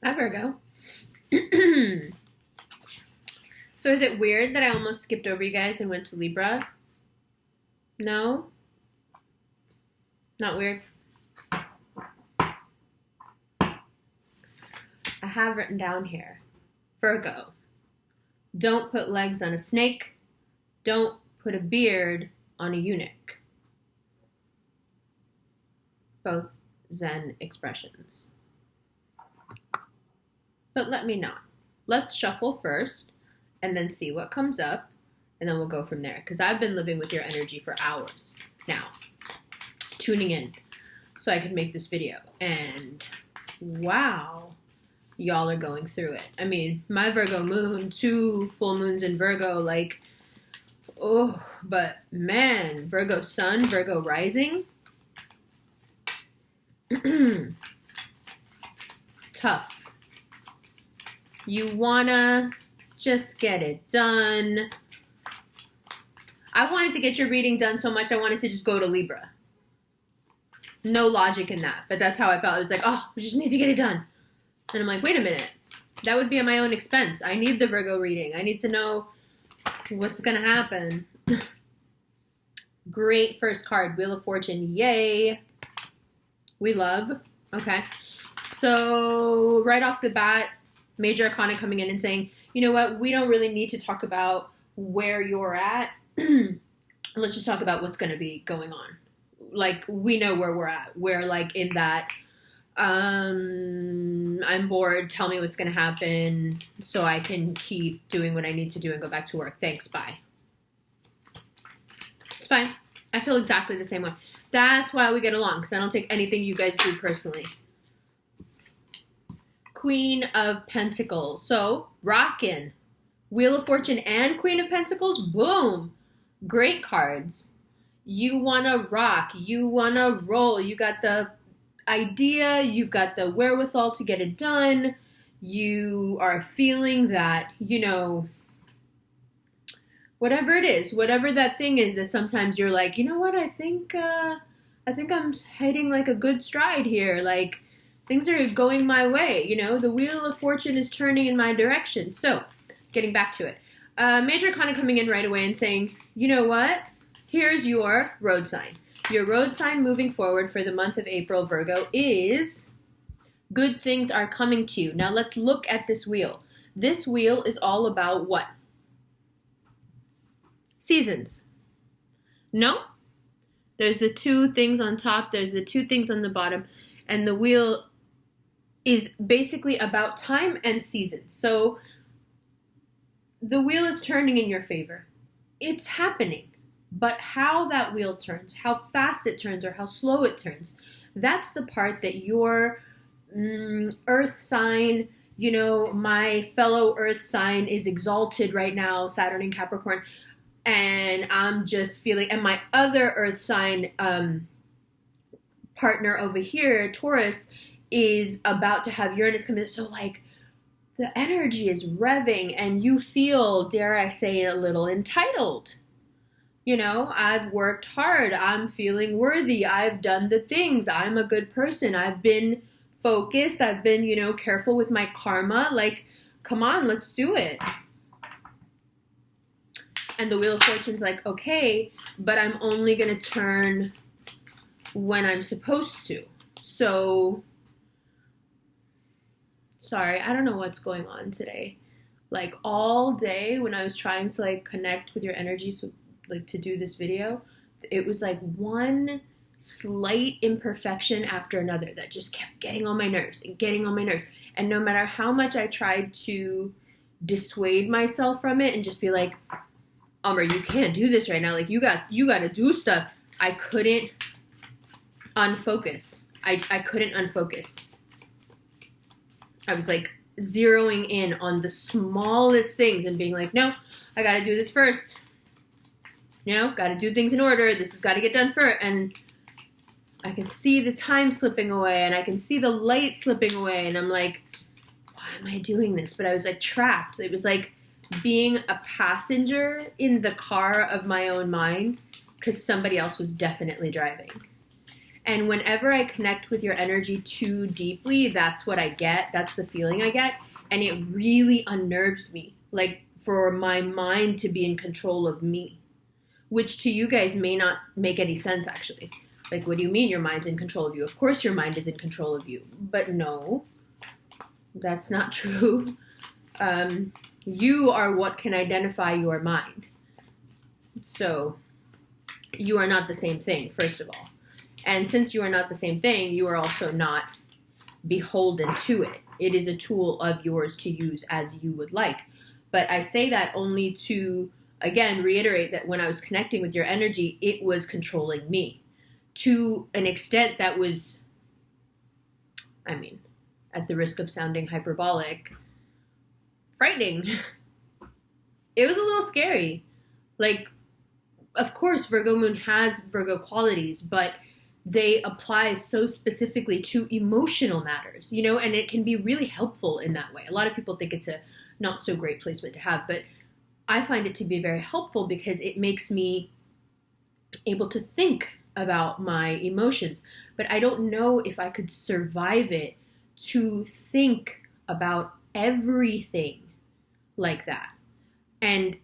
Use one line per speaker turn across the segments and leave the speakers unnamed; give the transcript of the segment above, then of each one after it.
Hi, Virgo. So is it weird that I almost skipped over you guys and went to Libra? No? Not weird? I have written down here, Virgo, don't put legs on a snake. Don't put a beard on a eunuch. Both Zen expressions. But let me not. Let's shuffle first and then see what comes up, and then we'll go from there. Because I've been living with your energy for hours now, tuning in so I could make this video. And wow, y'all are going through it. I mean, my Virgo moon, 2 full moons in Virgo, like, oh, but man, Virgo sun, Virgo rising, tough. You wanna just get it done. I wanted to get your reading done so much I wanted to just go to Libra. No logic in that, but that's how I felt. It was like, oh, we just need to get it done. And I'm like, wait a minute. That would be at my own expense. I need the Virgo reading. I need to know what's gonna happen. Great first card, Wheel of Fortune. Yay. We love. Okay. So right off the bat, Major Arcana coming in and saying, you know what, we don't really need to talk about where you're at. Let's just talk about what's going to be going on. Like, we know where we're at. We're like in that, I'm bored, tell me what's going to happen so I can keep doing what I need to do and go back to work. Thanks, bye. It's fine. I feel exactly the same way. That's why we get along, because I don't take anything you guys do personally. Queen of Pentacles. So, rockin'. Wheel of Fortune and Queen of Pentacles. Boom. Great cards. You want to rock. You want to roll. You got the idea. You've got the wherewithal to get it done. You are feeling that, you know, whatever it is, whatever that thing is that sometimes you're like, you know what, I think I'm heading like a good stride here. Like, things are going my way, you know, the Wheel of Fortune is turning in my direction. So, getting back to it. Major Arcana coming in right away and saying, you know what? Here's your road sign. Your road sign moving forward for the month of April, Virgo, is good things are coming to you. Now, let's look at this wheel. This wheel is all about what? Seasons. No? There's the 2 things on top. There's the 2 things on the bottom. And the wheel is basically about time and seasons. So the wheel is turning in your favor. It's happening. But how that wheel turns, how fast it turns or how slow it turns, that's the part that your earth sign, you know, my fellow earth sign is exalted right now, Saturn in Capricorn, and I'm just feeling, and my other earth sign partner over here, Taurus, is about to have Uranus come in. So, like, the energy is revving and you feel, dare I say, a little entitled. You know, I've worked hard. I'm feeling worthy. I've done the things. I'm a good person. I've been focused. I've been, you know, careful with my karma. Like, come on, let's do it. And the Wheel of Fortune's like, okay, but I'm only going to turn when I'm supposed to. So, sorry, I don't know what's going on today. Like, all day when I was trying to, like, connect with your energy, so, like, to do this video, it was like one slight imperfection after another that just kept getting on my nerves and getting on my nerves. And no matter how much I tried to dissuade myself from it and just be like, Umber, you can't do this right now. Like, you got to do stuff. I couldn't unfocus. I couldn't unfocus. I was like zeroing in on the smallest things and being like, no, I got to do this first. You know, got to do things in order. This has got to get done first. And I can see the time slipping away and I can see the light slipping away. And I'm like, why am I doing this? But I was like trapped. It was like being a passenger in the car of my own mind because somebody else was definitely driving. And whenever I connect with your energy too deeply, that's what I get. That's the feeling I get. And it really unnerves me, like for my mind to be in control of me, which to you guys may not make any sense, actually. Like, what do you mean your mind's in control of you? Of course your mind is in control of you. But no, that's not true. You are what can identify your mind. So you are not the same thing, first of all. And since you are not the same thing, you are also not beholden to it. It is a tool of yours to use as you would like. But I say that only to, again, reiterate that when I was connecting with your energy, it was controlling me to an extent that was, I mean, at the risk of sounding hyperbolic, frightening. It was a little scary. Like, of course, Virgo moon has Virgo qualities, but they apply so specifically to emotional matters, you know, and it can be really helpful in that way. A lot of people think it's a not so great placement to have, but I find it to be very helpful because it makes me able to think about my emotions. But I don't know if I could survive it to think about everything like that. And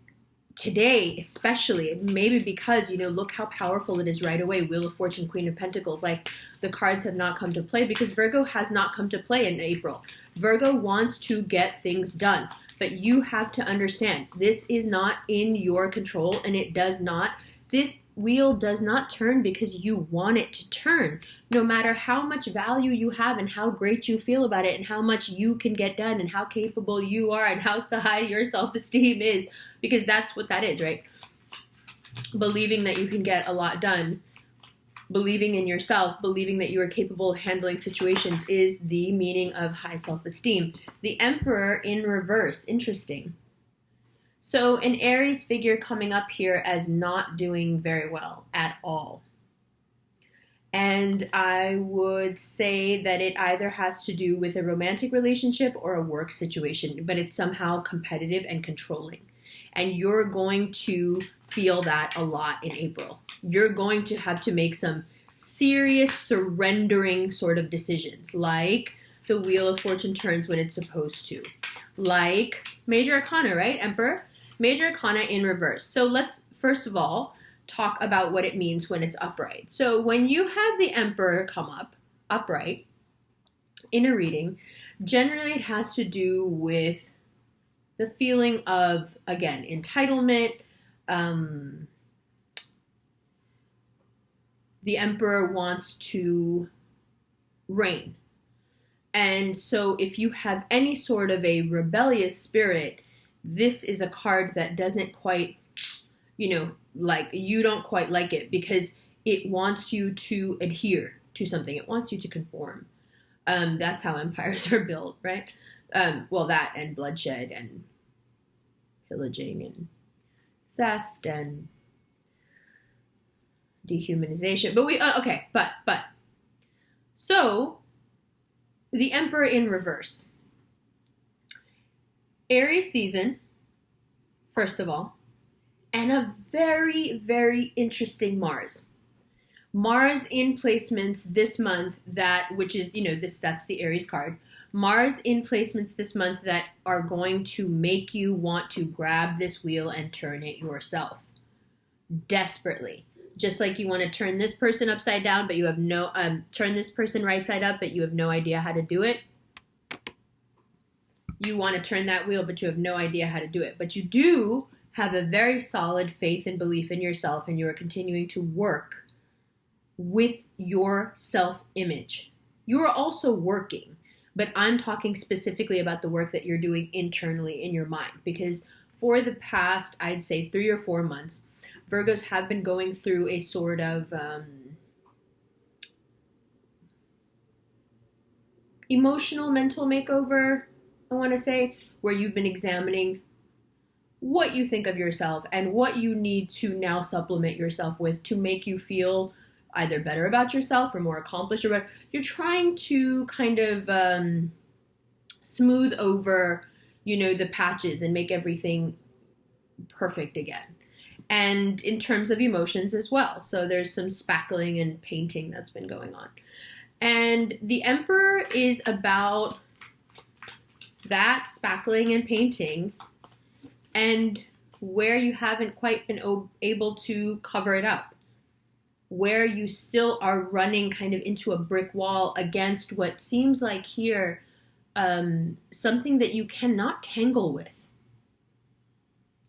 today, especially, maybe because, you know, look how powerful it is right away. Wheel of Fortune, Queen of Pentacles, like the cards have not come to play because Virgo has not come to play in April. Virgo wants to get things done, but you have to understand this is not in your control, and it does not. This wheel does not turn because you want it to turn. No matter how much value you have and how great you feel about it and how much you can get done and how capable you are and how high your self-esteem is, because that's what that is, right? Believing that you can get a lot done, believing in yourself, believing that you are capable of handling situations is the meaning of high self-esteem. The Emperor in reverse, interesting. So an Aries figure coming up here as not doing very well at all. And I would say that it either has to do with a romantic relationship or a work situation, but it's somehow competitive and controlling. And you're going to feel that a lot in April. You're going to have to make some serious surrendering sort of decisions, like the Wheel of Fortune turns when it's supposed to. Like Major Arcana, right, Emperor? Major Arcana in reverse. So let's, first of all, talk about what it means when it's upright. So when you have the Emperor come up, upright, in a reading, generally it has to do with the feeling of, again, entitlement. The Emperor wants to reign. And so if you have any sort of a rebellious spirit, this is a card that doesn't quite, you know, like, you don't quite like it because it wants you to adhere to something. It wants you to conform. That's how empires are built, right? Well, that and bloodshed and pillaging and theft and dehumanization. But so the Emperor in reverse. Aries season, first of all, and a very, very interesting Mars. Mars in placements this month which is, you know, that's the Aries card. Mars in placements this month that are going to make you want to grab this wheel and turn it yourself. Desperately. Just like you want to turn this person upside down, but you have turn this person right side up, but you have no idea how to do it. You want to turn that wheel, but you have no idea how to do it. But you do have a very solid faith and belief in yourself, and you are continuing to work with your self-image. You are also working, but I'm talking specifically about the work that you're doing internally in your mind, because for the past, I'd say 3 or 4 months, Virgos have been going through a sort of emotional mental makeover, I want to say, where you've been examining what you think of yourself and what you need to now supplement yourself with to make you feel either better about yourself or more accomplished, or better. You're trying to kind of smooth over, you know, the patches and make everything perfect again. and in terms of emotions as well. So there's some spackling and painting that's been going on. And the Emperor is about that spackling and painting and where you haven't quite been able to cover it up, where you still are running kind of into a brick wall against what seems like here something that you cannot tangle with.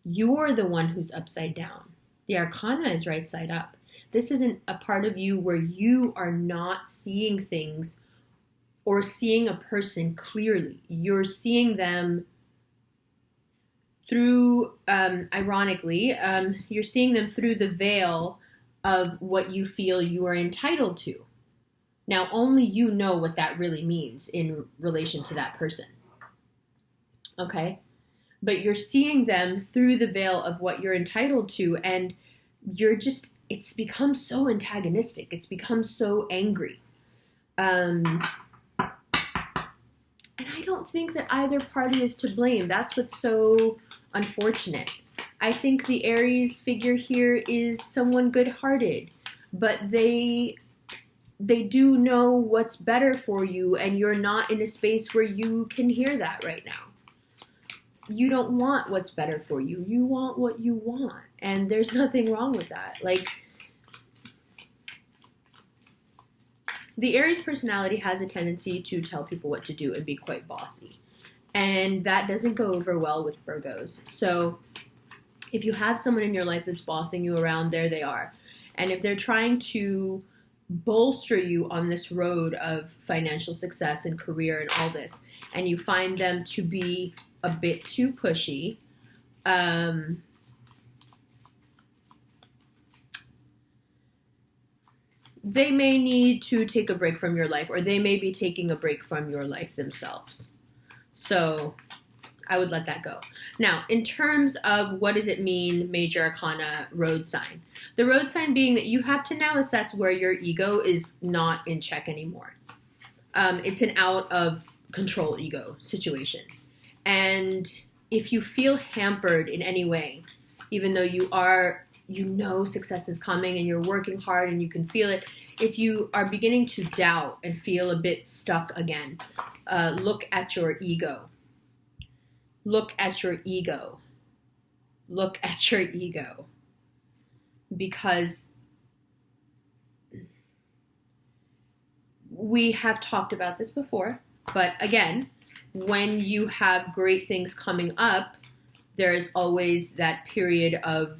You're the one who's upside down. The Arcana is right side up. This isn't a part of you where you are not seeing things or seeing a person clearly. You're seeing them through, ironically, you're seeing them through the veil of what you feel you are entitled to. Now, only you know what that really means in relation to that person. Okay? But you're seeing them through the veil of what you're entitled to, and it's become so antagonistic. It's become so angry. And I don't think that either party is to blame. That's what's so unfortunate. I think the Aries figure here is someone good-hearted, but they do know what's better for you, and you're not in a space where you can hear that right now. You don't want what's better for you. You want what you want, and there's nothing wrong with that. Like, the Aries personality has a tendency to tell people what to do and be quite bossy, and that doesn't go over well with Virgos. So if you have someone in your life that's bossing you around, there they are. And if they're trying to bolster you on this road of financial success and career and all this, and you find them to be a bit too pushy, they may need to take a break from your life, or they may be taking a break from your life themselves. So I would let that go. Now, in terms of what does it mean, Major Arcana, road sign? The road sign being that you have to now assess where your ego is not in check anymore. It's an out of control ego situation. And if you feel hampered in any way, even though you know success is coming and you're working hard and you can feel it, if you are beginning to doubt and feel a bit stuck again, look at your ego. Look at your ego. Look at your ego. Because we have talked about this before, but again, when you have great things coming up, there is always that period of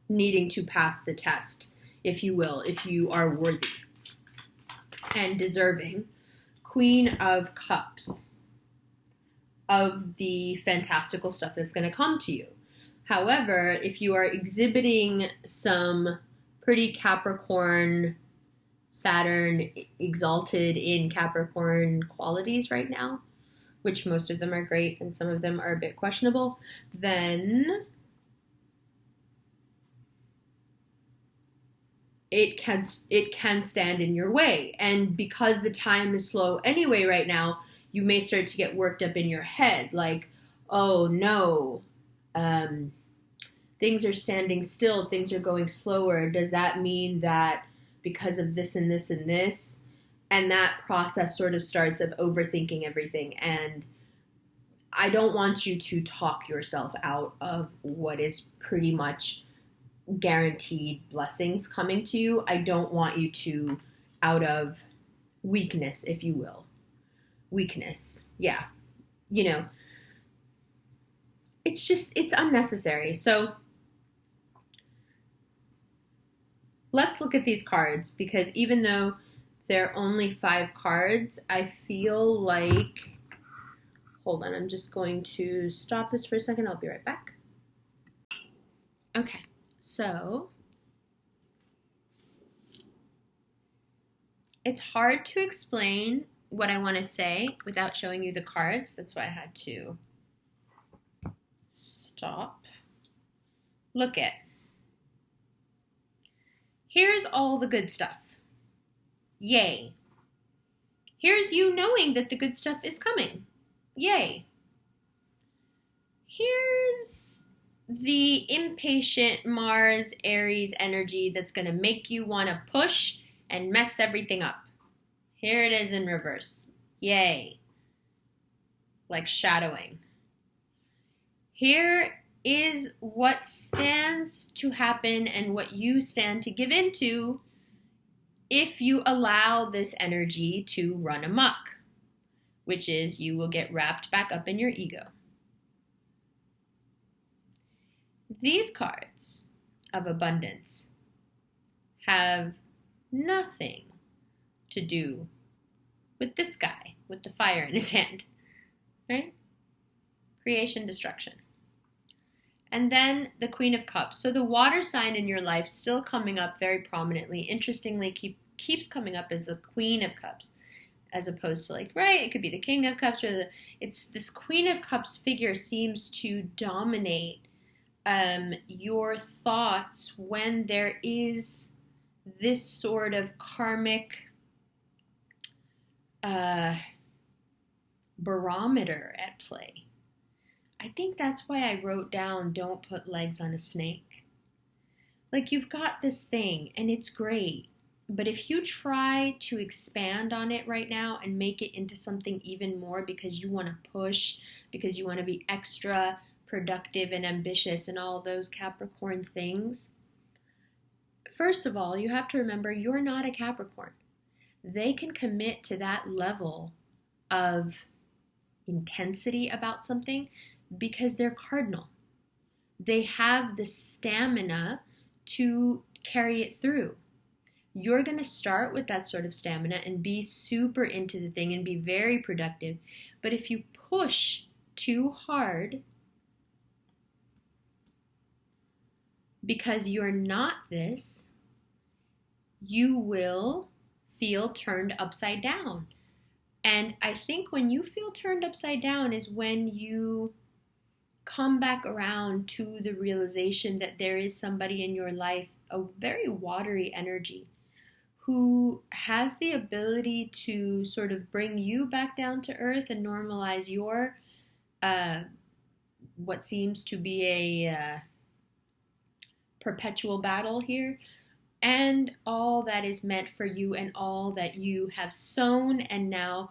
needing to pass the test, if you will, if you are worthy and deserving. Queen of Cups, of the fantastical stuff that's going to come to you. However, if you are exhibiting some pretty Capricorn, Saturn exalted in Capricorn qualities right now, which most of them are great and some of them are a bit questionable, then it can stand in your way. And because the time is slow anyway right now, you may start to get worked up in your head, like, oh no, things are standing still, things are going slower. Does that mean that because of this and this and this? And that process sort of starts of overthinking everything. And I don't want you to talk yourself out of what is pretty much guaranteed blessings coming to you. I don't want you to, out of weakness, if you will. Weakness. Yeah. You know, it's unnecessary. So let's look at these cards, because even though they're only 5 cards, I feel like, hold on, I'm just going to stop this for a second. I'll be right back. Okay, so it's hard to explain what I want to say without showing you the cards. That's why I had to stop. Look it. Here's all the good stuff. Yay. Here's you knowing that the good stuff is coming. Yay. Here's the impatient Mars Aries energy that's going to make you want to push and mess everything up. Here it is in reverse. Yay. Like shadowing. Here is what stands to happen and what you stand to give into if you allow this energy to run amok, which is you will get wrapped back up in your ego. These cards of abundance have nothing to do with this guy with the fire in his hand, right? Creation, destruction. And then the Queen of Cups. So the water sign in your life still coming up very prominently. Interestingly, keeps coming up as the Queen of Cups, as opposed to like, right, it could be the King of Cups, or it's this Queen of Cups figure seems to dominate your thoughts when there is this sort of karmic barometer at play. I think that's why I wrote down, don't put legs on a snake. Like, you've got this thing and it's great, but if you try to expand on it right now and make it into something even more because you want to push, because you want to be extra productive and ambitious and all those Capricorn things, first of all, you have to remember you're not a Capricorn. They can commit to that level of intensity about something because they're cardinal. They have the stamina to carry it through. You're going to start with that sort of stamina and be super into the thing and be very productive. But if you push too hard because you're not this, you will feel turned upside down. And I think when you feel turned upside down is when you come back around to the realization that there is somebody in your life, a very watery energy, who has the ability to sort of bring you back down to earth and normalize your what seems to be a perpetual battle here, and all that is meant for you and all that you have sown and now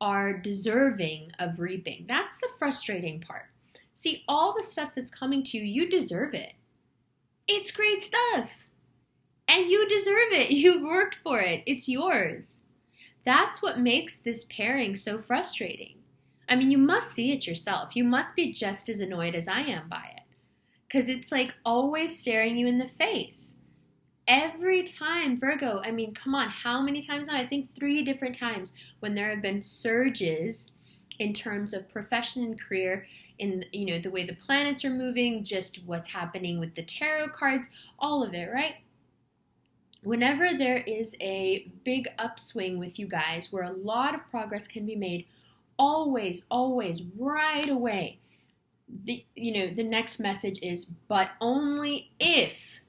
are deserving of reaping. That's the frustrating part. See, all the stuff that's coming to you, you deserve it. It's great stuff. And you deserve it. You've worked for it. It's yours. That's what makes this pairing so frustrating. I mean, you must see it yourself. You must be just as annoyed as I am by it. Because it's like always staring you in the face. Every time, Virgo, I mean, come on, how many times now? I think 3 different times when there have been surges in terms of profession and career, in, you know, the way the planets are moving, just what's happening with the tarot cards, all of it, right? Whenever there is a big upswing with you guys where a lot of progress can be made, always, right away, the next message is, but only if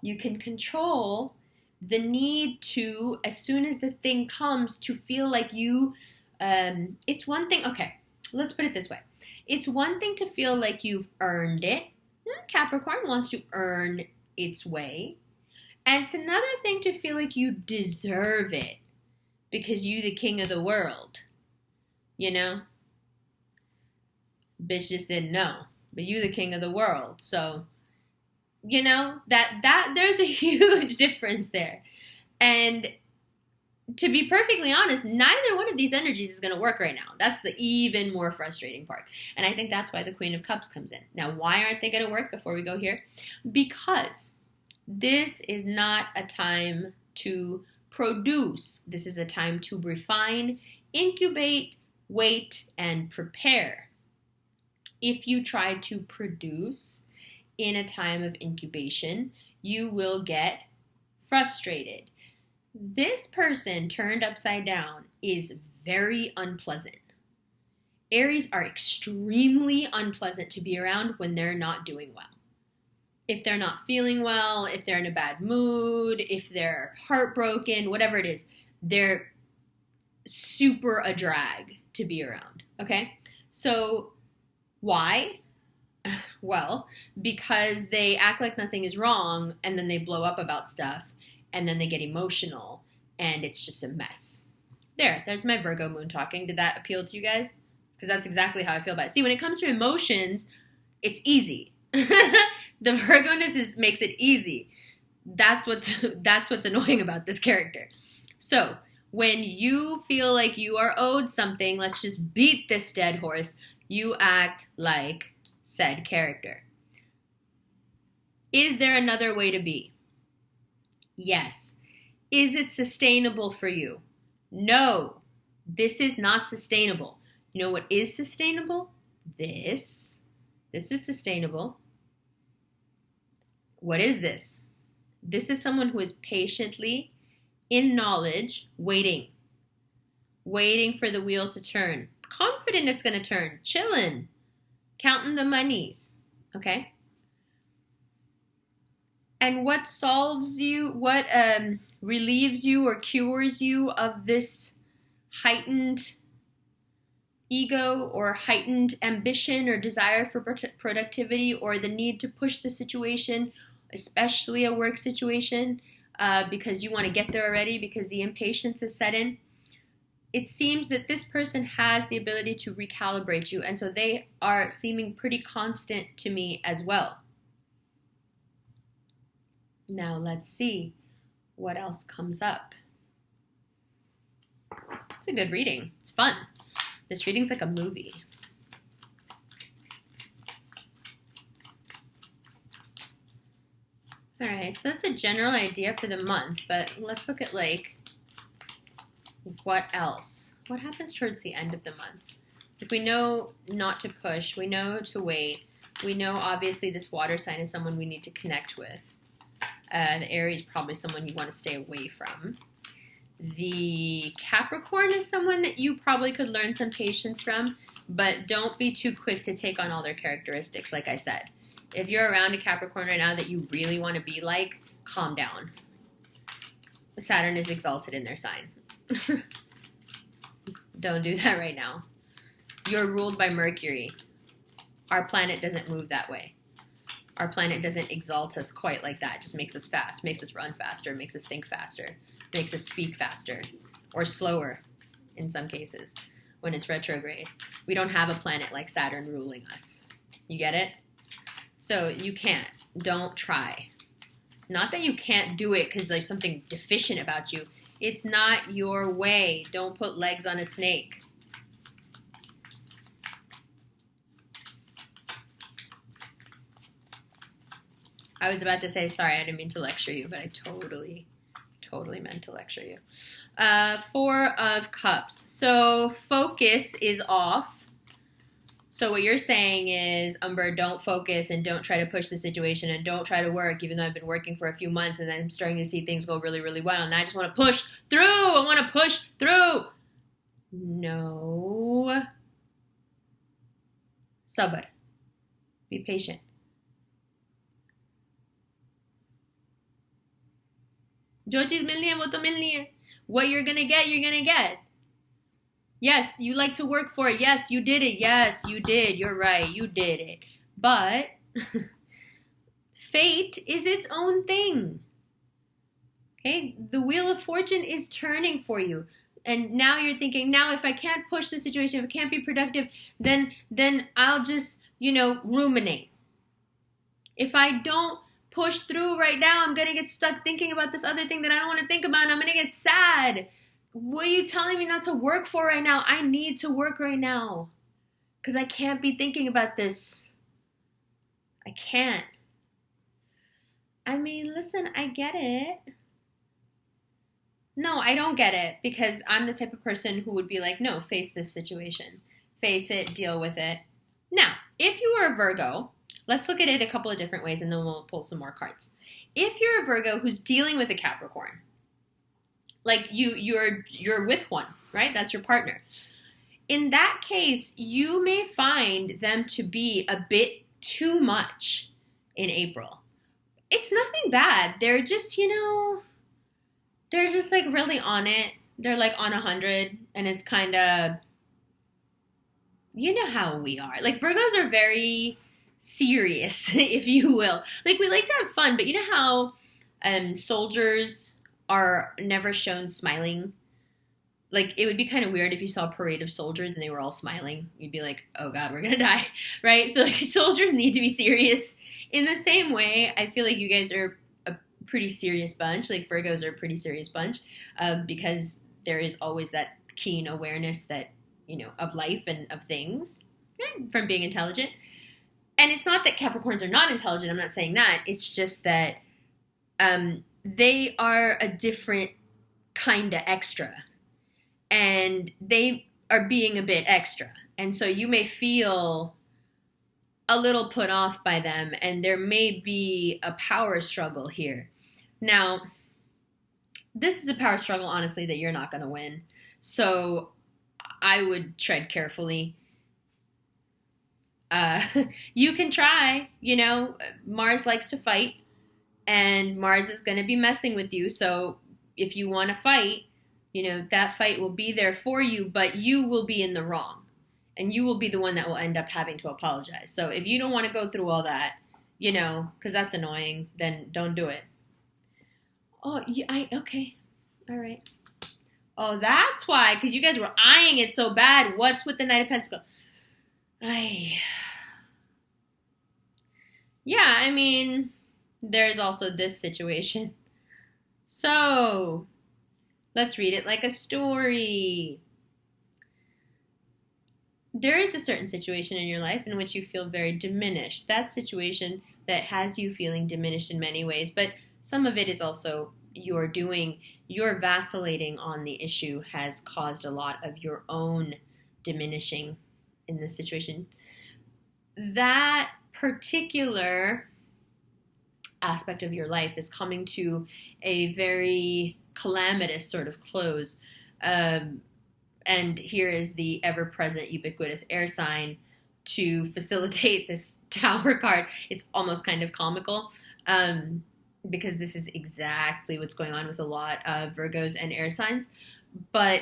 you can control the need to, as soon as the thing comes, to feel like you, it's one thing, okay, let's put it this way. It's one thing to feel like you've earned it. Capricorn wants to earn its way. And it's another thing to feel like you deserve it because you the king of the world. You know? Bitch just didn't know. But you the king of the world. So, you know, that there's a huge difference there. And to be perfectly honest, neither one of these energies is going to work right now. That's the even more frustrating part. And I think that's why the Queen of Cups comes in. Now, why aren't they going to work before we go here? Because this is not a time to produce. This is a time to refine, incubate, wait, and prepare. If you try to produce in a time of incubation, you will get frustrated. This person turned upside down is very unpleasant. Aries are extremely unpleasant to be around when they're not doing well. If they're not feeling well, if they're in a bad mood, if they're heartbroken, whatever it is, they're super a drag to be around, okay? So Why? Well, because they act like nothing is wrong and then they blow up about stuff and then they get emotional and it's just a mess. There's my Virgo moon talking. Did that appeal to you guys? Because that's exactly how I feel about it. See, when it comes to emotions, it's easy. The Virgo-ness makes it easy. That's what's annoying about this character. So, when you feel like you are owed something, let's just beat this dead horse, you act like said character. Is there another way to be? Yes. Is it sustainable for you? No. This is not sustainable. You know what is sustainable? This. This is sustainable. What is this? This is someone who is patiently, in knowledge, waiting for the wheel to turn. Confident it's going to turn. Chilling. Counting the monies. Okay? And what solves you, what relieves you or cures you of this heightened ego or heightened ambition or desire for productivity or the need to push the situation, especially a work situation, because you want to get there already because the impatience is set in? It seems that this person has the ability to recalibrate you, and so they are seeming pretty constant to me as well. Now let's see what else comes up. It's a good reading. It's fun. This reading's like a movie. All right, so that's a general idea for the month, but let's look at like what else? What happens towards the end of the month? If we know not to push, we know to wait. We know obviously this water sign is someone we need to connect with. The Aries is probably someone you want to stay away from. The Capricorn is someone that you probably could learn some patience from, but don't be too quick to take on all their characteristics, like I said. If you're around a Capricorn right now that you really want to be like, calm down. Saturn is exalted in their sign. Don't do that right now. You're ruled by Mercury. Our planet doesn't move that way. Our planet doesn't exalt us quite like that. It just makes us fast, makes us run faster, makes us think faster, makes us speak faster, or slower in some cases when it's retrograde. We don't have a planet like Saturn ruling us. You get it? So you can't. Don't try. Not that you can't do it because there's something deficient about you. It's not your way. Don't put legs on a snake. I was about to say, sorry, I didn't mean to lecture you, but I totally meant to lecture you. 4 of Cups. So focus is off. So what you're saying is, Umber, don't focus and don't try to push the situation and don't try to work, even though I've been working for a few months and then I'm starting to see things go really, really well. And I just want to push through. I want to push through. No. Sabr. Be patient. जो चीज मिलनी है वो तो मिलनी है. What you're gonna get, you're gonna get. Yes, you like to work for it. Yes, you did it. Yes, you did. You're right. You did it. But fate is its own thing. Okay? The wheel of fortune is turning for you. And now you're thinking, now if I can't push the situation, if I can't be productive, then I'll just, ruminate. If I don't push through right now, I'm going to get stuck thinking about this other thing that I don't want to think about, and I'm going to get sad. What are you telling me not to work for right now? I need to work right now because I can't be thinking about this. I can't. I mean, listen, I get it. No, I don't get it because I'm the type of person who would be like, no, face this situation. Face it, deal with it. Now, if you are a Virgo, let's look at it a couple of different ways and then we'll pull some more cards. If you're a Virgo who's dealing with a Capricorn, like you're with one, right? That's your partner. In that case, you may find them to be a bit too much in April. It's nothing bad. They're just, they're just like really on it. They're like on 100 and it's kind of, you know how we are. Like, Virgos are very serious, if you will. Like, we like to have fun, but you know how soldiers are never shown smiling? Like, it would be kind of weird if you saw a parade of soldiers and they were all smiling. You'd be like, oh God, we're going to die, right? So, like, soldiers need to be serious. In the same way, I feel like you guys are a pretty serious bunch. Like, Virgos are a pretty serious bunch because there is always that keen awareness that, you know, of life and of things from being intelligent. And it's not that Capricorns are not intelligent. I'm not saying that. It's just that they are a different kind of extra. And they are being a bit extra. And so you may feel a little put off by them, and there may be a power struggle here. Now, this is a power struggle, honestly, that you're not going to win. So I would tread carefully. You can try, you know, Mars likes to fight, and Mars is going to be messing with you. So if you want to fight, you know, that fight will be there for you, but you will be in the wrong. And you will be the one that will end up having to apologize. So if you don't want to go through all that, you know, because that's annoying, then don't do it. Oh, okay. All right. Oh, that's why, because you guys were eyeing it so bad. What's with the Knight of Pentacles? Yeah, I mean, there's also this situation. So, let's read it like a story. There is a certain situation in your life in which you feel very diminished. That situation that has you feeling diminished in many ways, but some of it is also your vacillating on the issue has caused a lot of your own diminishing in this situation. That particular aspect of your life is coming to a very calamitous sort of close. And here is the ever-present ubiquitous air sign to facilitate this Tower card. It's almost kind of comical because this is exactly what's going on with a lot of Virgos and air signs. But,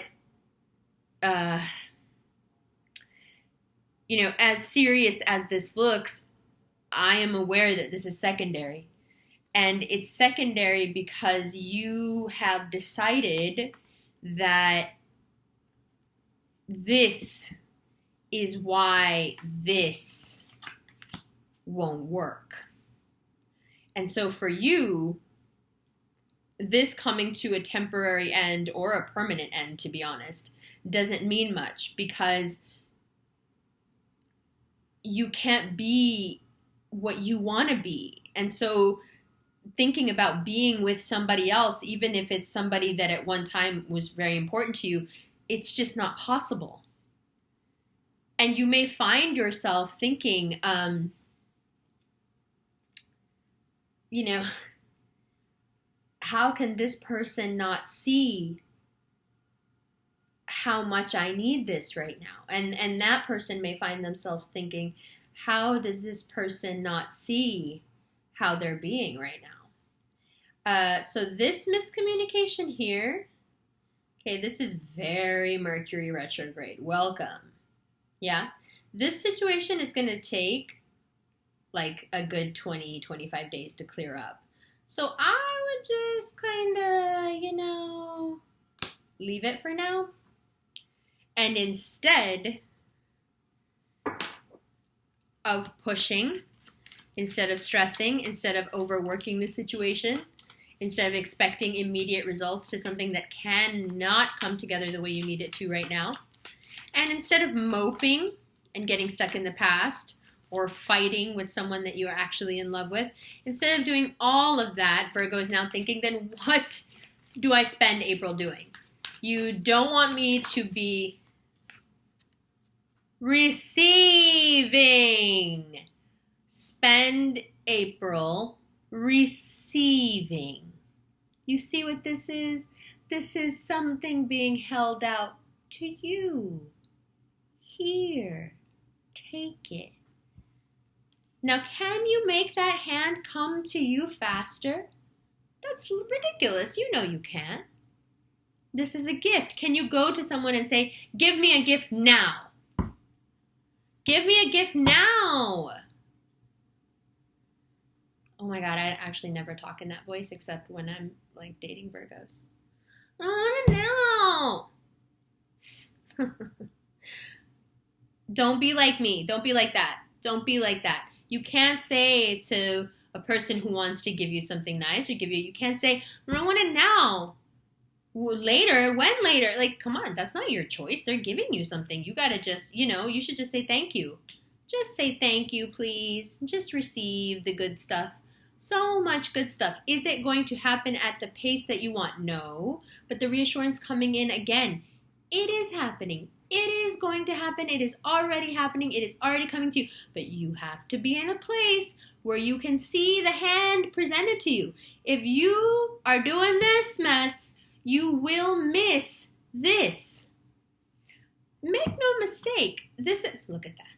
you know, as serious as this looks, I am aware that this is secondary. And it's secondary because you have decided that this is why this won't work. And so for you, this coming to a temporary end or a permanent end, to be honest, doesn't mean much because you can't be what you want to be. And so thinking about being with somebody else, even if it's somebody that at one time was very important to you, it's just not possible. And you may find yourself thinking, you know, how can this person not see how much I need this right now? And that person may find themselves thinking, how does this person not see how they're being right now? So this miscommunication here, okay, this is very Mercury retrograde. Welcome. Yeah. This situation is going to take like a good 20, 25 days to clear up. So I would just kind of, you know, leave it for now. And instead of pushing, instead of stressing, instead of overworking the situation, instead of expecting immediate results to something that cannot come together the way you need it to right now, and instead of moping and getting stuck in the past or fighting with someone that you are actually in love with, instead of doing all of that, Virgo is now thinking, then what do I spend April doing? You don't want me to be receiving. Spend April receiving. You see what this is? This is something being held out to you. Here, take it. Now, can you make that hand come to you faster? That's ridiculous. You know you can't. This is a gift. Can you go to someone and say, give me a gift now? Give me a gift now. Oh my God, I actually never talk in that voice except when I'm like dating Virgos. I want to know. Don't be like me. Don't be like that. Don't be like that. You can't say to a person who wants to give you something nice or you can't say, I want it now. Later, when later? Like, come on, that's not your choice. They're giving you something. You gotta just, you should just say thank you. Just say thank you, please. Just receive the good stuff. So much good stuff. Is it going to happen at the pace that you want? No. But the reassurance coming in again, it is happening. It is going to happen. It is already happening. It is already coming to you. But you have to be in a place where you can see the hand presented to you. If you are doing this mess, you will miss this. Make no mistake. Look at that.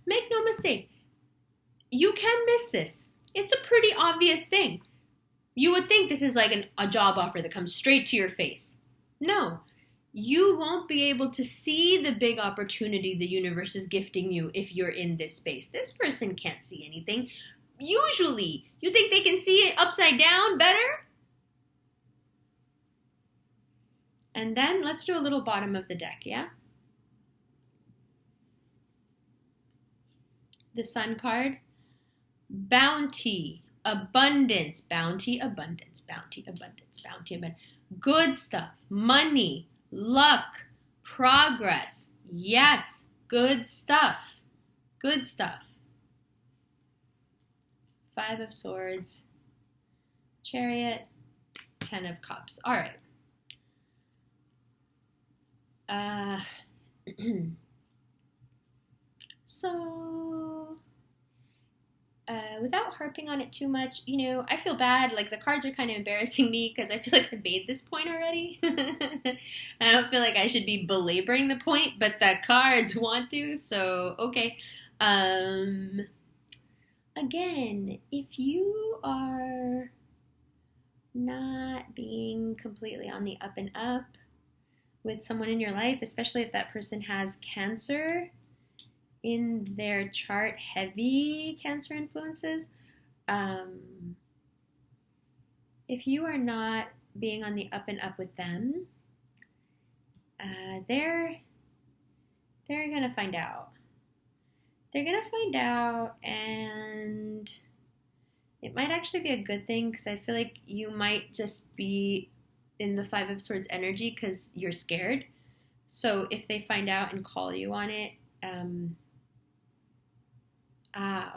Make no mistake. You can miss this. It's a pretty obvious thing. You would think this is like a job offer that comes straight to your face. No. You won't be able to see the big opportunity the universe is gifting you if you're in this space. This person can't see anything. Usually, you think they can see it upside down better? And then let's do a little bottom of the deck, yeah? The Sun card. Bounty, abundance, bounty, abundance, bounty, abundance, bounty, abundance. Good stuff, money, luck, progress. Yes, good stuff. Good stuff. 5 of Swords, Chariot, 10 of Cups. All right. So, without harping on it too much, I feel bad. Like, the cards are kind of embarrassing me because I feel like I made this point already. I don't feel like I should be belaboring the point, but the cards want to, so okay. Again, if you are not being completely on the up and up with someone in your life, especially if that person has Cancer in their chart, heavy Cancer influences, if you are not being on the up and up with them, they're gonna find out. They're gonna find out, and it might actually be a good thing because I feel like you might just be in the 5 of Swords energy because you're scared. So if they find out and call you on it,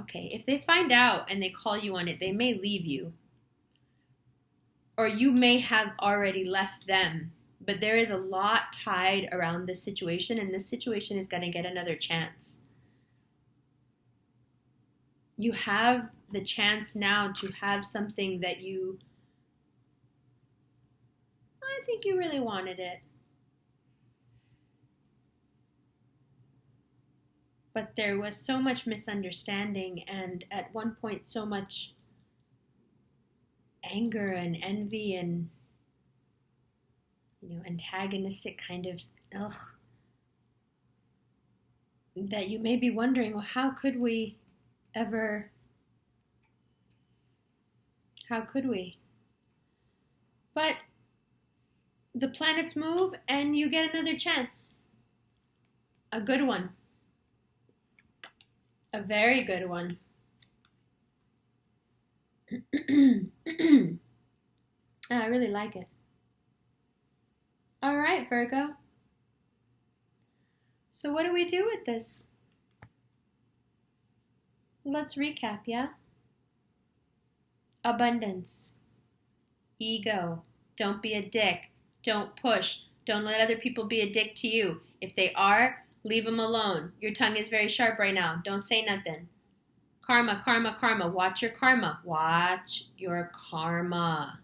okay. If they find out and they call you on it, they may leave you. Or you may have already left them. But there is a lot tied around this situation, and this situation is going to get another chance. You have the chance now to have something that I think you really wanted it. But there was so much misunderstanding, and at one point so much anger and envy and antagonistic kind of that you may be wondering, well, how could we? But the planets move and you get another chance. A good one. A very good one. I really like it. All right, Virgo. So what do we do with this? Let's recap, yeah? Abundance. Ego. Don't be a dick. Don't push. Don't let other people be a dick to you. If they are, leave them alone. Your tongue is very sharp right now. Don't say nothing. Karma, karma, karma. Watch your karma. Watch your karma.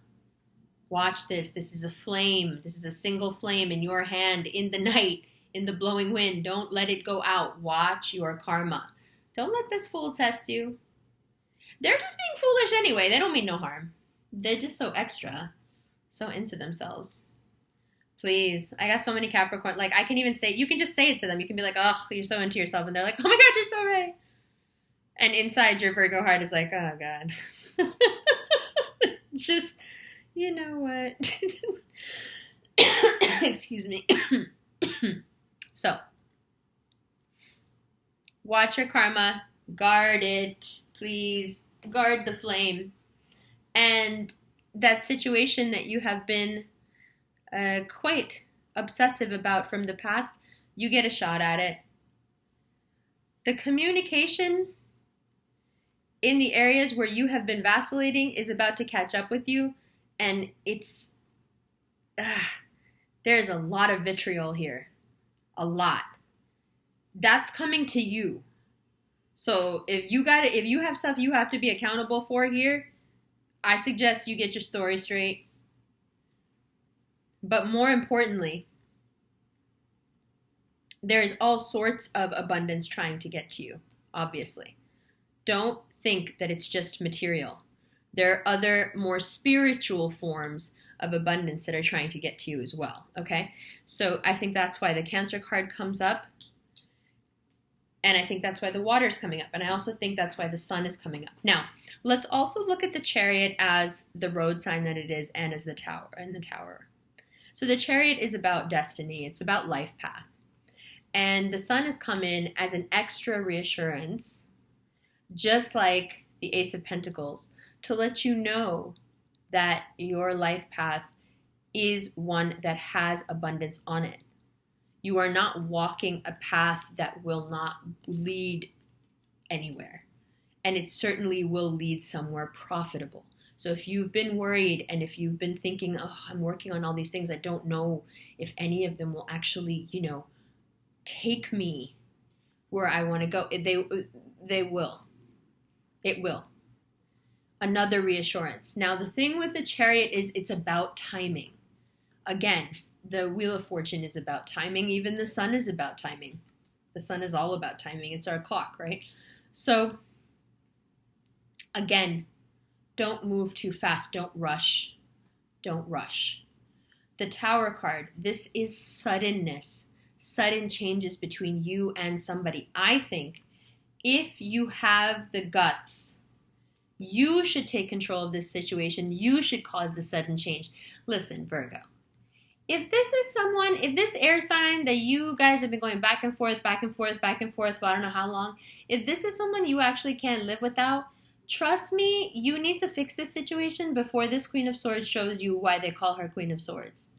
Watch this. This is a flame. This is a single flame in your hand in the night, in the blowing wind. Don't let it go out. Watch your karma. Don't let this fool test you. They're just being foolish anyway. They don't mean no harm. They're just so extra, so into themselves. Please. I got so many Capricorn. Like, I can even say, you can just say it to them. You can be like, oh, you're so into yourself. And they're like, oh my God, you're so right. And inside your Virgo heart is like, oh God. Just, you know what? Excuse me. So, watch your karma. Guard it. Please guard the flame. And that situation that you have been quite obsessive about from the past, you get a shot at it. The communication in the areas where you have been vacillating is about to catch up with you, and there's a lot of vitriol here. A lot. That's coming to you. So if you have stuff you have to be accountable for here, I suggest you get your story straight. But more importantly, there is all sorts of abundance trying to get to you, obviously. Don't think that it's just material. There are other more spiritual forms of abundance that are trying to get to you as well, okay? So I think that's why the Cancer card comes up. And I think that's why the water is coming up. And I also think that's why the sun is coming up. Now, let's also look at the Chariot as the road sign that it is and as the tower. So the Chariot is about destiny. It's about life path. And the sun has come in as an extra reassurance, just like the Ace of Pentacles, to let you know that your life path is one that has abundance on it. You are not walking a path that will not lead anywhere. And it certainly will lead somewhere profitable. So if you've been worried and if you've been thinking, oh, I'm working on all these things, I don't know if any of them will actually, take me where I want to go. They will. It will. Another reassurance. Now, the thing with the Chariot is it's about timing. Again, the Wheel of Fortune is about timing. Even the sun is about timing. The sun is all about timing. It's our clock, right? So, again, don't move too fast. Don't rush. Don't rush. The Tower card, this is suddenness. Sudden changes between you and somebody. I think if you have the guts, you should take control of this situation. You should cause the sudden change. Listen, Virgo. If this air sign that you guys have been going back and forth for I don't know how long, if this is someone you actually can't live without, trust me, you need to fix this situation before this Queen of Swords shows you why they call her Queen of Swords.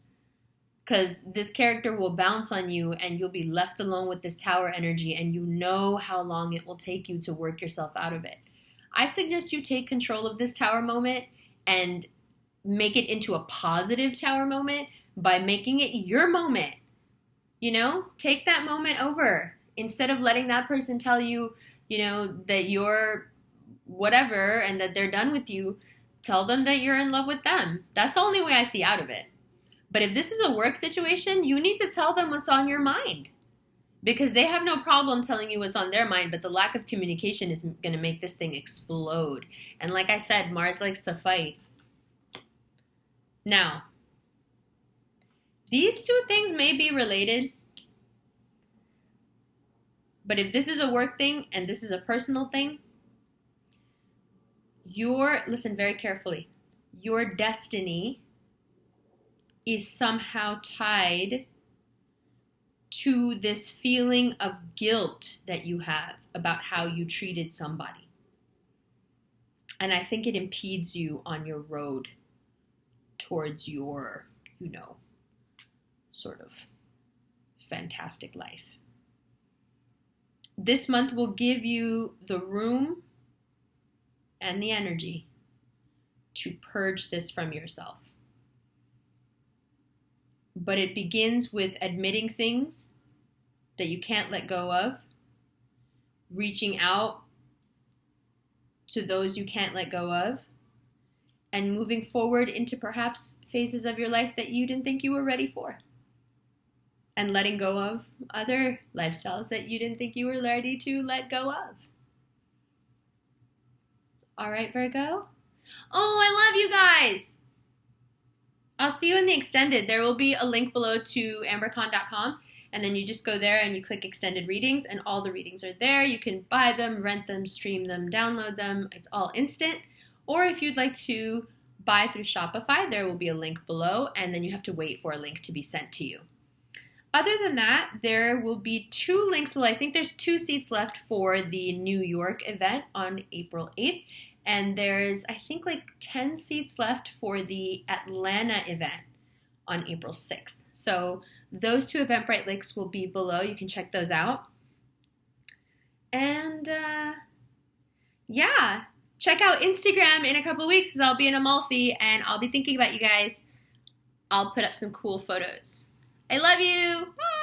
Because this character will bounce on you and you'll be left alone with this Tower energy, and you know how long it will take you to work yourself out of it. I suggest you take control of this Tower moment and make it into a positive Tower moment by making it your moment. Take that moment over. Instead of letting that person tell you, that you're whatever and that they're done with you, tell them that you're in love with them. That's the only way I see out of it. But if this is a work situation, you need to tell them what's on your mind. Because they have no problem telling you what's on their mind, but the lack of communication is going to make this thing explode. And like I said, Mars likes to fight. Now, these two things may be related. But if this is a work thing and this is a personal thing, listen very carefully, your destiny is somehow tied to this feeling of guilt that you have about how you treated somebody. And I think it impedes you on your road towards your, sort of fantastic life. This month will give you the room and the energy to purge this from yourself. But it begins with admitting things that you can't let go of, reaching out to those you can't let go of, and moving forward into perhaps phases of your life that you didn't think you were ready for. And letting go of other lifestyles that you didn't think you were ready to let go of. All right, Virgo? Oh, I love you guys! I'll see you in the extended. There will be a link below to ambercon.com, and then you just go there and you click extended readings, and all the readings are there. You can buy them, rent them, stream them, download them. It's all instant. Or if you'd like to buy through Shopify, there will be a link below, and then you have to wait for a link to be sent to you. Other than that, there will be 2 links below. I think there's 2 seats left for the New York event on April 8th. And there's, I think, like 10 seats left for the Atlanta event on April 6th. So those 2 Eventbrite links will be below. You can check those out. And yeah, check out Instagram in a couple weeks because I'll be in Amalfi and I'll be thinking about you guys. I'll put up some cool photos. I love you. Bye.